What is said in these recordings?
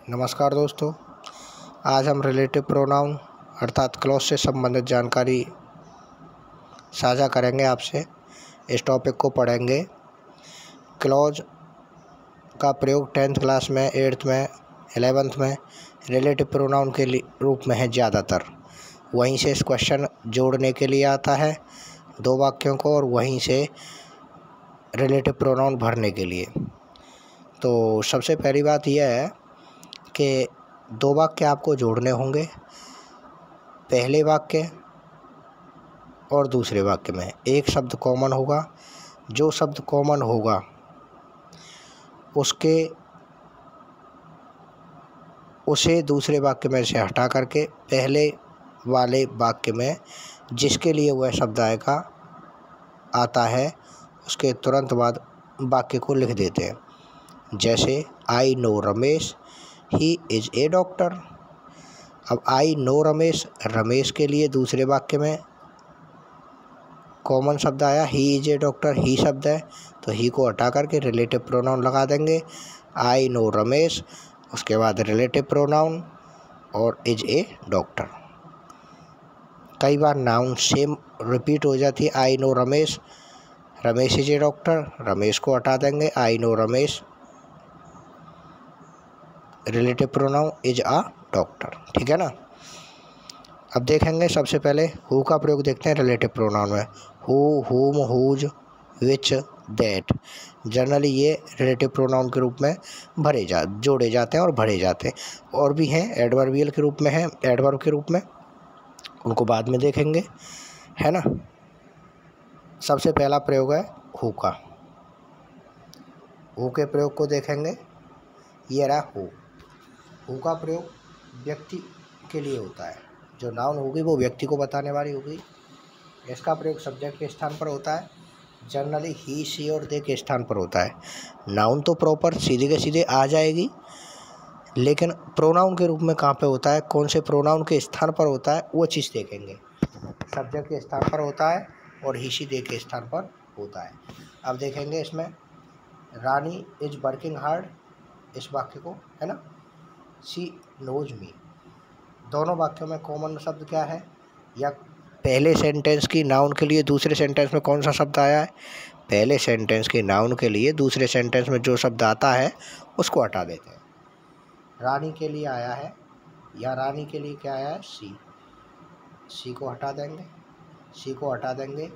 नमस्कार दोस्तों, आज हम रिलेटिव प्रोनाउन अर्थात क्लॉज से संबंधित जानकारी साझा करेंगे आपसे। इस टॉपिक को पढ़ेंगे। क्लॉज का प्रयोग 10th क्लास में, 8th में, 11th में रिलेटिव प्रोनाउन के रूप में है ज़्यादातर। वहीं से इस क्वेश्चन जोड़ने के लिए आता है दो वाक्यों को, और वहीं से रिलेटिव प्रोनाउन भरने के लिए। तो सबसे पहली बात यह है कि दो वाक्य आपको जोड़ने होंगे। पहले वाक्य और दूसरे वाक्य में एक शब्द कॉमन होगा। जो शब्द कॉमन होगा उसे दूसरे वाक्य में से हटा करके पहले वाले वाक्य में जिसके लिए वह शब्द आता है उसके तुरंत बाद वाक्य को लिख देते हैं। जैसे I know Ramesh, he is a doctor. अब आई नो रमेश, रमेश के लिए दूसरे वाक्य में कॉमन शब्द आया, ही इज़ ए डॉक्टर, ही शब्द है, तो ही को हटा करके रिलेटिव प्रोनाउन लगा देंगे। आई नो रमेश, उसके बाद रिलेटिव प्रोनाउन और इज़ ए डॉक्टर। कई बार नाउन सेम रिपीट हो जाती है। I no Ramesh, Ramesh is a doctor, Ramesh को हटा देंगे। I no Ramesh, relative pronoun is a doctor. ठीक है ना। अब देखेंगे सबसे पहले हु का प्रयोग देखते हैं रिलेटिव प्रोनाउन में। हु, हुम, हुज, विच, दैट। जनरली ये रिलेटिव प्रोनाउन के रूप में जोड़े जाते हैं और भरे जाते हैं। और भी हैं एडवर्बियल के रूप में, हैं एडवर्ब के रूप में, उनको बाद में देखेंगे, है ना। सबसे पहला प्रयोग है हु का। हु के प्रयोग को देखेंगे। ये रहा हु। हु का प्रयोग व्यक्ति के लिए होता है। जो नाउन होगी वो व्यक्ति को बताने वाली होगी। इसका प्रयोग सब्जेक्ट के स्थान पर होता है। जनरली ही, शी और दे के स्थान पर होता है। नाउन तो प्रॉपर सीधे के सीधे आ जाएगी, लेकिन प्रोनाउन के रूप में कहाँ पे होता है, कौन से प्रोनाउन के स्थान पर होता है, वो चीज़ देखेंगे। सब्जेक्ट के स्थान पर होता है और ही, शी, दे के स्थान पर होता है। अब देखेंगे इसमें रानी इज वर्किंग हार्ड, इस वाक्य को, है ना। She knows me. दोनों वाक्यों में कॉमन शब्द क्या है, या पहले सेंटेंस की नाउन के लिए दूसरे सेंटेंस में कौन सा शब्द आया है। पहले सेंटेंस के नाउन के लिए दूसरे सेंटेंस में जो शब्द आता है उसको हटा देते हैं। रानी के लिए आया है, या रानी के लिए क्या आया है, सी को हटा देंगे। सी को हटा देंगे।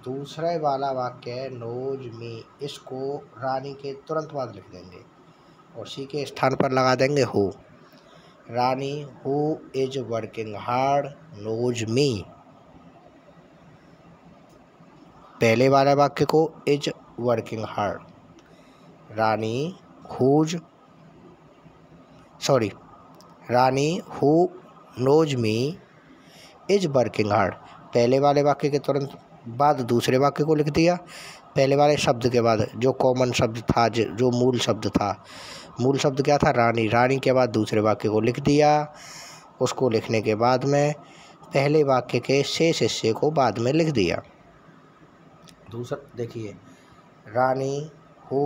दूसरे वाला वाक्य है नोज मी, इसको रानी के तुरंत बाद लिख देंगे और सी के स्थान पर लगा देंगे who. Rani who is working hard knows me. पहले वाले वाक्य को is working hard, Rani who knows me is working hard. पहले वाले वाक्य के तुरंत बाद दूसरे वाक्य को लिख दिया। पहले वाले शब्द के बाद जो कॉमन शब्द था, जो मूल शब्द था, मूल शब्द क्या था, रानी। रानी के बाद दूसरे वाक्य को लिख दिया। उसको लिखने के बाद में पहले वाक्य के शेष हिस्से को बाद में लिख दिया। दूसरा देखिए, Rani who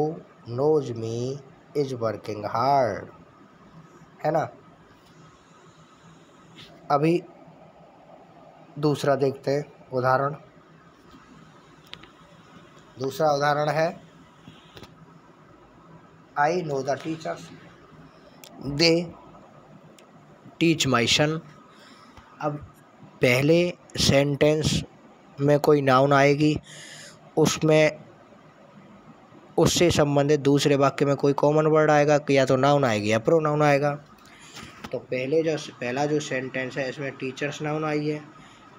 knows me is working hard, है ना। अभी दूसरा देखते हैं उदाहरण। दूसरा उदाहरण है I know the teachers, they teach my son. अब पहले सेंटेंस में कोई नाउन आएगी, उसमें उससे संबंधित दूसरे वाक्य में कोई कॉमन वर्ड आएगा, कि या तो नाउन आएगी या प्रोनाउन आएगा। तो पहला जो सेंटेंस है इसमें टीचर्स नाउन आई है।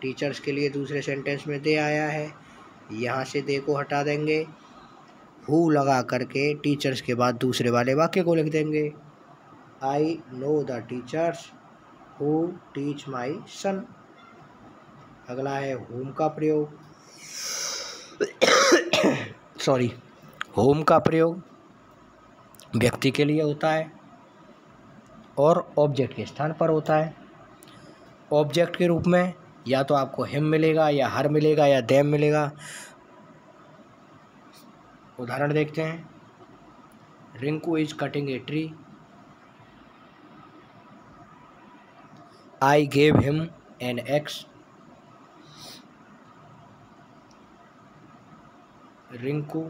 टीचर्स के लिए दूसरे सेंटेंस में दे आया है। यहाँ से दे को हटा देंगे, हु लगा करके टीचर्स के बाद दूसरे वाले वाक्य को लिख देंगे। I know the teachers who teach my son. अगला है होम का प्रयोग। होम का प्रयोग व्यक्ति के लिए होता है और ऑब्जेक्ट के स्थान पर होता है। ऑब्जेक्ट के रूप में या तो आपको हिम मिलेगा, या हर मिलेगा, या देम मिलेगा। उदाहरण देखते हैं। Rinku is cutting a tree, I gave him an x. Rinku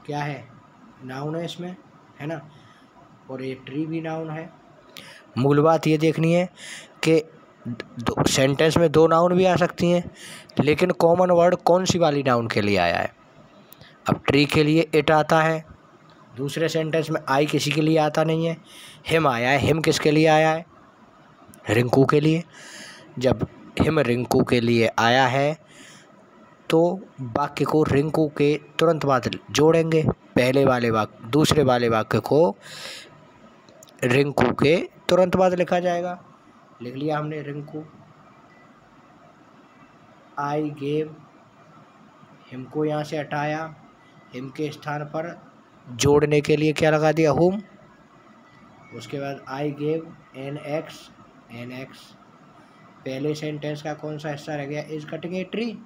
क्या है, नाउन है इसमें, है ना, और ये ट्री भी नाउन है। मूल बात ये देखनी है कि सेंटेंस में दो नाउन भी आ सकती हैं, लेकिन कॉमन वर्ड कौन सी वाली नाउन के लिए आया है। अब ट्री के लिए इट आता है, दूसरे सेंटेंस में आई किसी के लिए आता नहीं है, हिम आया है। हिम किसके लिए आया है, रिंकू के लिए। जब हिम रिंकू के लिए आया है तो वाक्य को रिंकू के तुरंत बाद जोड़ेंगे, पहले वाले वाक्य दूसरे वाले वाक्य को रिंकू के तुरंत बाद लिखा जाएगा। लिख लिया हमने रिंकू। आई गेव, हिम को यहाँ से हटाया, हिम के स्थान पर जोड़ने के लिए क्या लगा दिया, हुम। उसके बाद I gave an x, an x पहले सेंटेंस का कौन सा हिस्सा रह गया, इज कटिंग ए ट्री,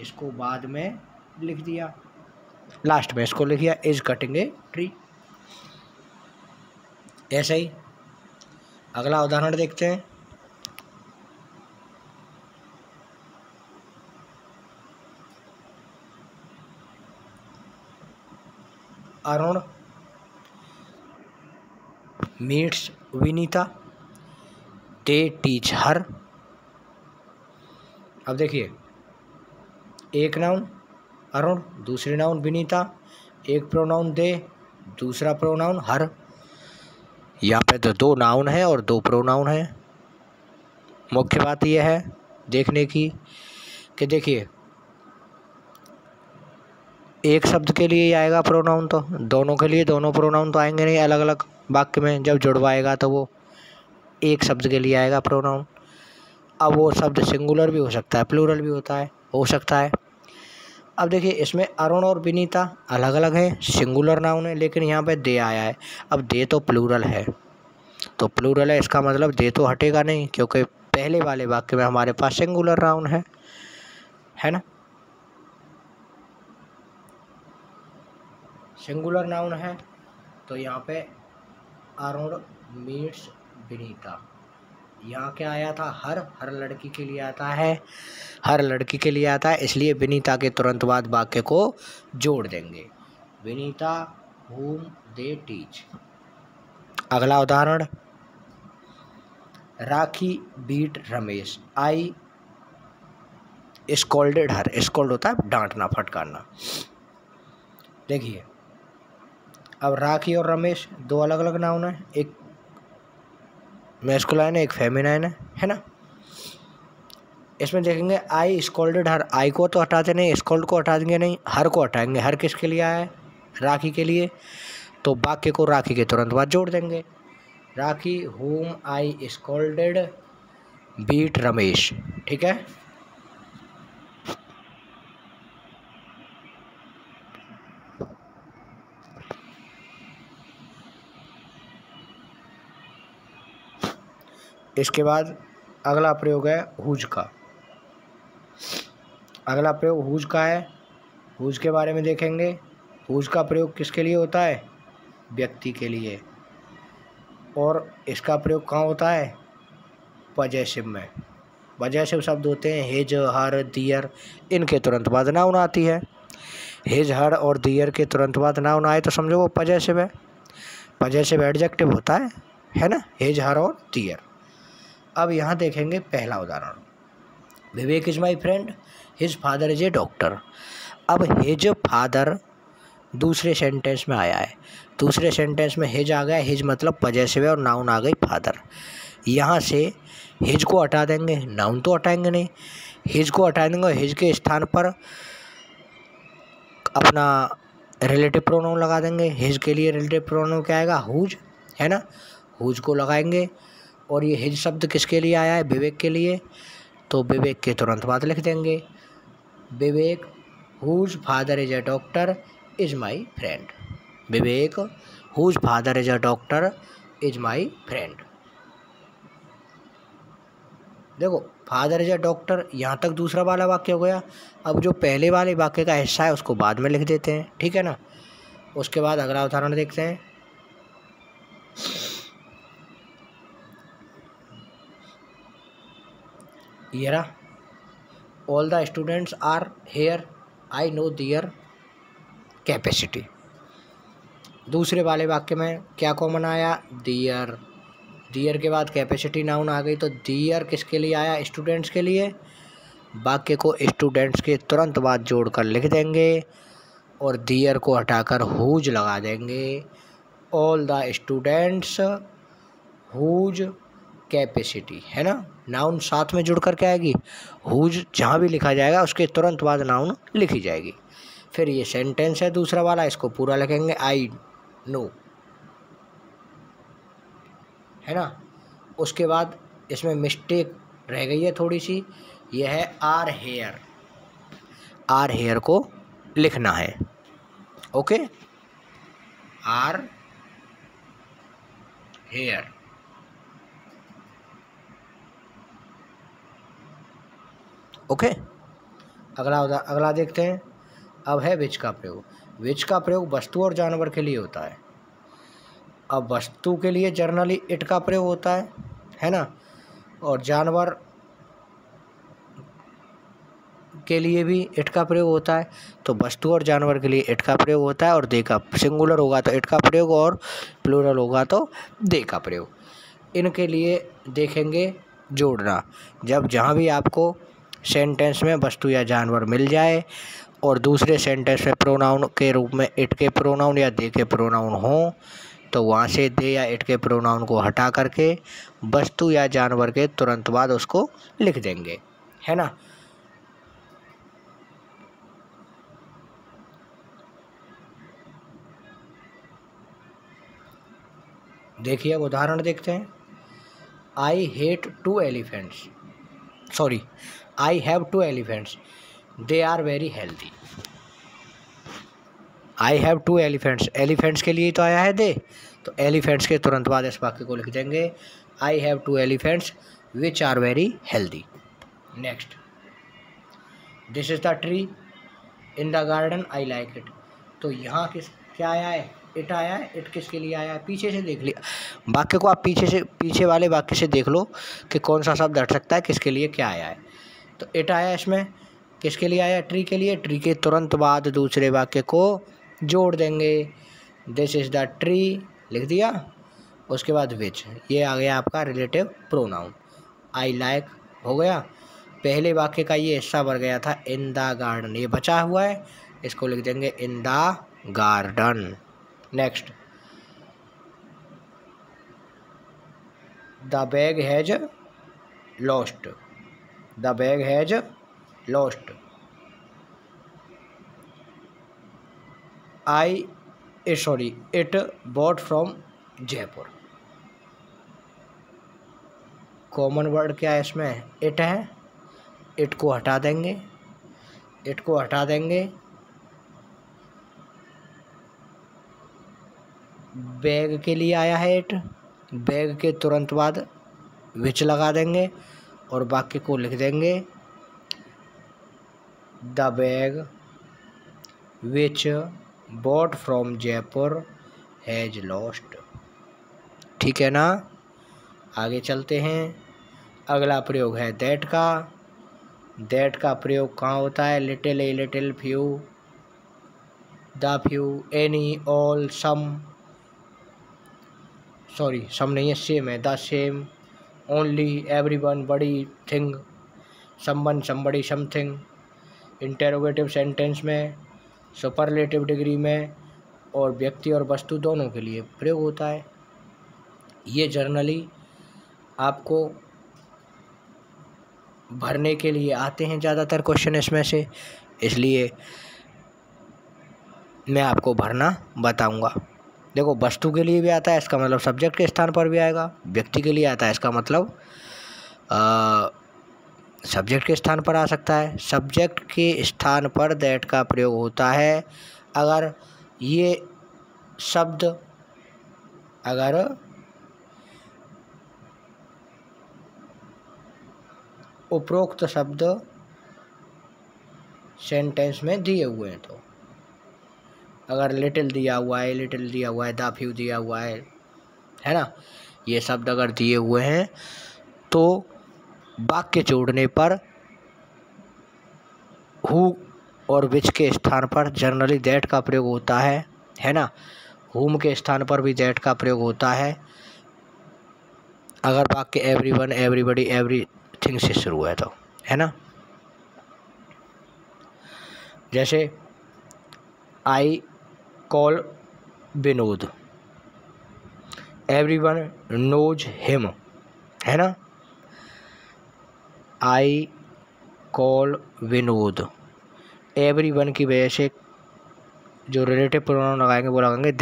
इसको बाद में लिख दिया, लास्ट में इसको लिख दिया इज कटिंग ए ट्री। ऐसे ही अगला उदाहरण देखते हैं। Arun meets Vinita, they teach हर। अब देखिए, एक नाउन अरुण, दूसरी नाउन विनीता, एक प्रोनाउन दे, दूसरा प्रोनाउन हर। यहाँ पे तो दो नाउन है और दो प्रोनाउन है। मुख्य बात यह है देखने की कि देखिए, एक शब्द के लिए आएगा प्रोनाउन, तो दोनों के लिए दोनों प्रोनाउन तो आएंगे नहीं अलग अलग वाक्य में। जब जुड़वाएगा तो वो एक शब्द के लिए आएगा प्रोनाउन। अब वो शब्द सिंगुलर भी हो सकता है, प्लूरल भी हो सकता है। अब देखिए, इसमें अरुण और विनीता अलग अलग हैं, सिंगुलर नाउन है, लेकिन यहाँ पे दे आया है। अब दे तो प्लूरल है, तो प्लूरल है, इसका मतलब दे तो हटेगा नहीं, क्योंकि पहले वाले वाक्य में हमारे पास सिंगुलर नाउन है ना। सिंगुलर नाउन है तो यहाँ पे अरुण मीट्स विनीता, यहाँ क्या आया था, हर लड़की के लिए आता है, हर लड़की के लिए आता है, इसलिए विनीता के तुरंत बाद वाक्य को जोड़ देंगे, विनीता whom they teach। अगला उदाहरण, राखी बीट रमेश, आई स्कॉल्डेड हर। स्कॉल्ड होता है डांटना, फटकारना। देखिए, अब राखी और रमेश दो अलग अलग नाउन है, एक मैस्कुलाइन है, एक फेमिनाइन है ना। इसमें देखेंगे आई स्कॉल्डेड हर, आई को तो हटाते नहीं, स्कॉल्ड को हटा देंगे नहीं, हर को हटाएंगे। हर किसके लिए आया है, राखी के लिए, तो वाक्य को राखी के तुरंत बाद जोड़ देंगे, राखी whom आई स्कॉल्डेड बीट रमेश। ठीक है। इसके बाद अगला प्रयोग है हुज का। अगला प्रयोग हुज का है। हुज के बारे में देखेंगे। हुज का प्रयोग किसके लिए होता है, व्यक्ति के लिए, और इसका प्रयोग कहाँ होता है, पजेसिव में। पजेसिव शब्द होते हैं हिज, हर, दियर, इनके तुरंत बाद नाउन आती है। हिज, हर और दियर के तुरंत बाद नाउन आए तो समझो वो पजेसिव है। पजेसिव एडजेक्टिव होता है ना, हिज, हर और दियर। अब यहाँ देखेंगे पहला उदाहरण, Vivek is my friend, his father is a doctor. अब हिज फादर दूसरे सेंटेंस में आया है, दूसरे सेंटेंस में हिज आ गया, हिज मतलब पजेसिव है और नाउन आ गई फादर। यहाँ से हिज को हटा देंगे, नाउन तो हटाएंगे नहीं, हिज को हटा देंगे और हिज के स्थान पर अपना रिलेटिव प्रोनाउन लगा देंगे। हिज के लिए रिलेटिव प्रोनाउन क्या आएगा, हुज, है ना, हुज को लगाएंगे। और ये हिज शब्द किसके लिए आया है, विवेक के लिए, तो विवेक के तुरंत बाद लिख देंगे, Vivek whose father is a doctor is my friend. Vivek whose father is a doctor is my friend. देखो, फादर इज अ डॉक्टर, यहाँ तक दूसरा वाला वाक्य हो गया। अब जो पहले वाले वाक्य का हिस्सा है उसको बाद में लिख देते हैं, ठीक है ना। उसके बाद अगला उदाहरण देखते हैं। ये रहा, all the students are here, I know their capacity. दूसरे वाले वाक्य में क्या कॉमन आया, देयर। देयर के बाद कैपेसिटी नाउन आ गई, तो देयर किसके लिए आया, स्टूडेंट्स के लिए। वाक्य को स्टूडेंट्स के तुरंत बाद जोड़कर लिख देंगे और देयर को हटाकर हुज लगा देंगे। All the students whose capacity, है ना। नाउन साथ में जुड़कर क्या आएगी, हुज। जहाँ भी लिखा जाएगा उसके तुरंत बाद नाउन लिखी जाएगी। फिर ये सेंटेंस है दूसरा वाला, इसको पूरा लिखेंगे, आई नो, है ना। उसके बाद इसमें मिस्टेक रह गई है थोड़ी सी, यह है आर हेयर। आर हेयर को लिखना है, ओके, आर हेयर। ओके, अगला देखते हैं। अब है विच का प्रयोग। विच का प्रयोग वस्तु और जानवर के लिए होता है। अब वस्तु के लिए जनरली इट का प्रयोग होता है ना, और जानवर के लिए भी इट का प्रयोग होता है। तो वस्तु और जानवर के लिए इट का प्रयोग होता है, और दे का, सिंगुलर होगा तो इट का प्रयोग और प्लूरल होगा तो दे का प्रयोग। इनके लिए देखेंगे जोड़ना। जब जहाँ भी आपको सेंटेंस में वस्तु या जानवर मिल जाए और दूसरे सेंटेंस में प्रोनाउन के रूप में इट के प्रोनाउन या दे के प्रोनाउन हो, तो वहाँ से दे या इट के प्रोनाउन को हटा करके वस्तु या जानवर के तुरंत बाद उसको लिख देंगे, है ना। देखिए, अब उदाहरण देखते हैं। I hate 2 elephants, sorry, I have 2 elephants, they are very healthy. I have 2 elephants, elephants के लिए तो आया है दे, तो एलिफेंट्स के तुरंत बाद इस वाक्य को लिख देंगे, I have 2 elephants which are very healthy. Next, this is the tree in the garden I like it. तो यहाँ क्या आया है, इट आया है। इट किसके लिए आया है, पीछे से देख लिया वाक्य को आप, पीछे वाले वाक्य से देख लो कि कौन सा शब्द हट सकता है, किसके लिए क्या आया है। तो इट आया इसमें, किसके लिए आया, ट्री के लिए। ट्री के तुरंत बाद दूसरे वाक्य को जोड़ देंगे, दिस इज़ द ट्री लिख दिया, उसके बाद विच, ये आ गया आपका रिलेटिव प्रोनाउन। आई लाइक हो गया, पहले वाक्य का ये हिस्सा भर गया था इन द गार्डन, ये बचा हुआ है, इसको लिख देंगे इन the garden. Next, the bag has lost, the bag has lost. It bought from Jaipur. Common word क्या है इसमें, इट है, इट को हटा देंगे, इट को हटा देंगे, बैग के लिए आया है इट, बैग के तुरंत बाद विच लगा देंगे और वाक्य को लिख देंगे, the bag which bought from Jaipur has lost. ठीक है ना। आगे चलते हैं। अगला प्रयोग है दैट का। दैट का प्रयोग कहाँ होता है, little, a little, few, the few, any, all, some, sorry some नहीं है, सेम है, द सेम, ओनली, एवरीवन, बड़ी, thing, someone, somebody, something. Interrogative sentence में, सुपरलेटिव डिग्री में और व्यक्ति और वस्तु दोनों के लिए प्रयोग होता है। ये जर्नली आपको भरने के लिए आते हैं ज़्यादातर क्वेश्चन इसमें से, इसलिए मैं आपको भरना बताऊंगा। देखो, वस्तु के लिए भी आता है, इसका मतलब सब्जेक्ट के स्थान पर भी आएगा। व्यक्ति के लिए आता है, इसका मतलब सब्जेक्ट के स्थान पर आ सकता है। सब्जेक्ट के स्थान पर दैट का प्रयोग होता है अगर ये शब्द, अगर उपरोक्त शब्द सेंटेंस में दिए हुए हैं। तो अगर लिटिल दिया हुआ है, लिटिल दिया हुआ है, द फ्यू दिया हुआ है ना, ये शब्द अगर दिए हुए हैं तो वाक्य जोड़ने पर हु और विच के स्थान पर जनरली दैट का प्रयोग होता है ना। हुम के स्थान पर भी दैट का प्रयोग होता है अगर वाक्य एवरीवन, एवरीबॉडी, एवरीथिंग से शुरू है तो, है ना। जैसे I call Vinod, everyone knows him, है ना। आई कॉल विनोद, एवरीवन की वजह से जो रिलेटिव प्रोनाउन लगाएंगे वो लगाएंगे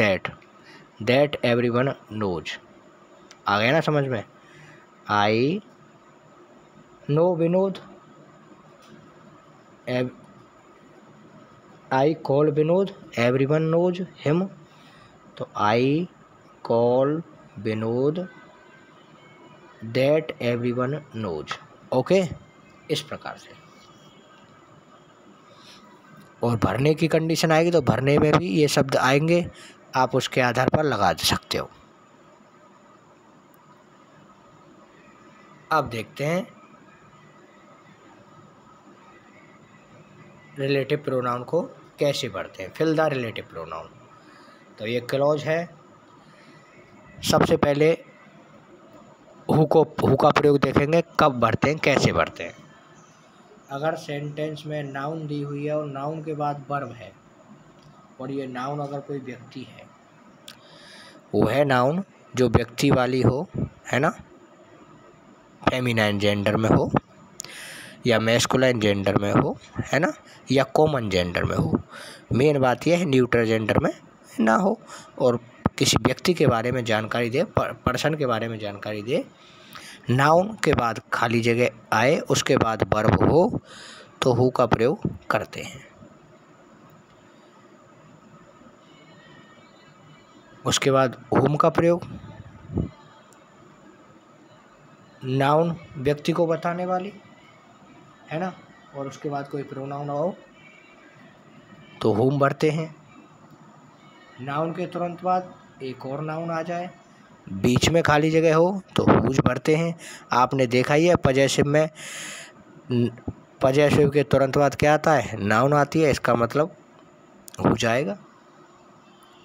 दैट एवरीवन नोज। आ गया ना समझ में। I know Vinod, I call Vinod, everyone knows him, तो I call Vinod that everyone knows. Okay, इस प्रकार से। और भरने की कंडीशन आएगी तो भरने में भी ये शब्द आएंगे, आप उसके आधार पर लगा सकते हो। अब देखते हैं रिलेटिव प्रोनाउन को कैसे भरते हैं। फिल द रिलेटिव प्रोनाउन, तो ये क्लॉज है। सबसे पहले हु का प्रयोग देखेंगे, कब भरते हैं, कैसे भरते हैं। अगर सेंटेंस में नाउन दी हुई है और नाउन के बाद वर्ब है, और ये नाउन अगर कोई व्यक्ति है, वो है नाउन जो व्यक्ति वाली हो, है ना, फेमिनाइन जेंडर में हो या मैस्कुलाइन जेंडर में हो, है ना, या कॉमन जेंडर में हो। मेन बात यह है न्यूट्रल जेंडर में ना हो, और किसी व्यक्ति के बारे में जानकारी दे, पर्सन के बारे में जानकारी दे, नाउन के बाद खाली जगह आए, उसके बाद वर्ब हो, तो हु का प्रयोग करते हैं। उसके बाद हुम का प्रयोग, नाउन व्यक्ति को बताने वाली, है ना, और उसके बाद कोई प्रोनाउन हो तो हुम भरते हैं। नाउन के तुरंत बाद एक और नाउन आ जाए, बीच में खाली जगह हो तो हुज भरते हैं। आपने देखा ही है पजेसिव में, पजेसिव के तुरंत बाद क्या आता है, नाउन आती है, इसका मतलब हो जाएगा।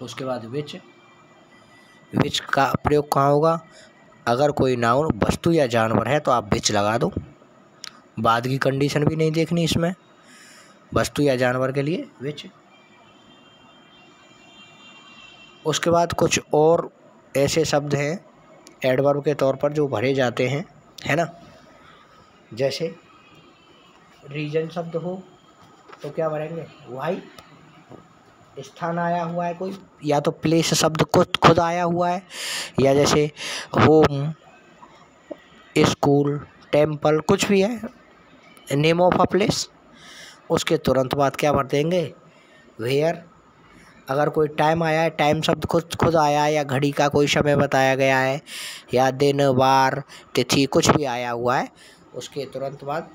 उसके बाद विच का प्रयोग कहाँ होगा, अगर कोई नाउन वस्तु या जानवर है तो आप विच लगा दो, बाद की कंडीशन भी नहीं देखनी इसमें, वस्तु या जानवर के लिए विच। उसके बाद कुछ और ऐसे शब्द हैं एडवर्ब के तौर पर जो भरे जाते हैं, है ना। जैसे रीजन शब्द हो तो क्या भरेंगे, वाई, स्थान आया हुआ है कोई, या तो प्लेस शब्द खुद आया हुआ है, या जैसे होम, स्कूल, टेम्पल, कुछ भी है, नेम ऑफ अ प्लेस, उसके तुरंत बाद क्या भर देंगे, वेयर। अगर कोई टाइम आया है, टाइम शब्द खुद आया है, या घड़ी का कोई समय बताया गया है, या दिन, वार, तिथि, कुछ भी आया हुआ है, उसके तुरंत बाद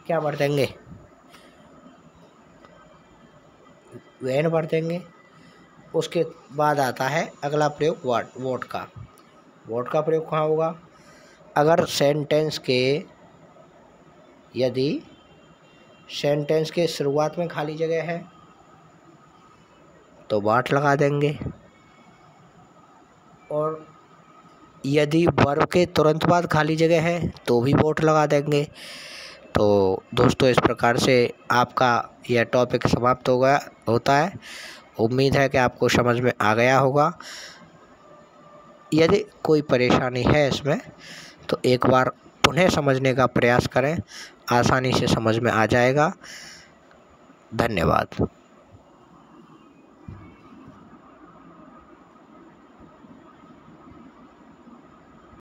क्या भर देंगे, वेन भर देंगे। उसके बाद आता है अगला प्रयोग वॉट का। वॉट का प्रयोग कहाँ होगा, अगर यदि सेंटेंस के शुरुआत में खाली जगह है तो वाट लगा देंगे, और यदि वर्ब के तुरंत बाद खाली जगह है तो भी वॉट लगा देंगे। तो दोस्तों, इस प्रकार से आपका यह टॉपिक समाप्त होता है। उम्मीद है कि आपको समझ में आ गया होगा। यदि कोई परेशानी है इसमें तो एक बार पुनः समझने का प्रयास करें, आसानी से समझ में आ जाएगा। धन्यवाद।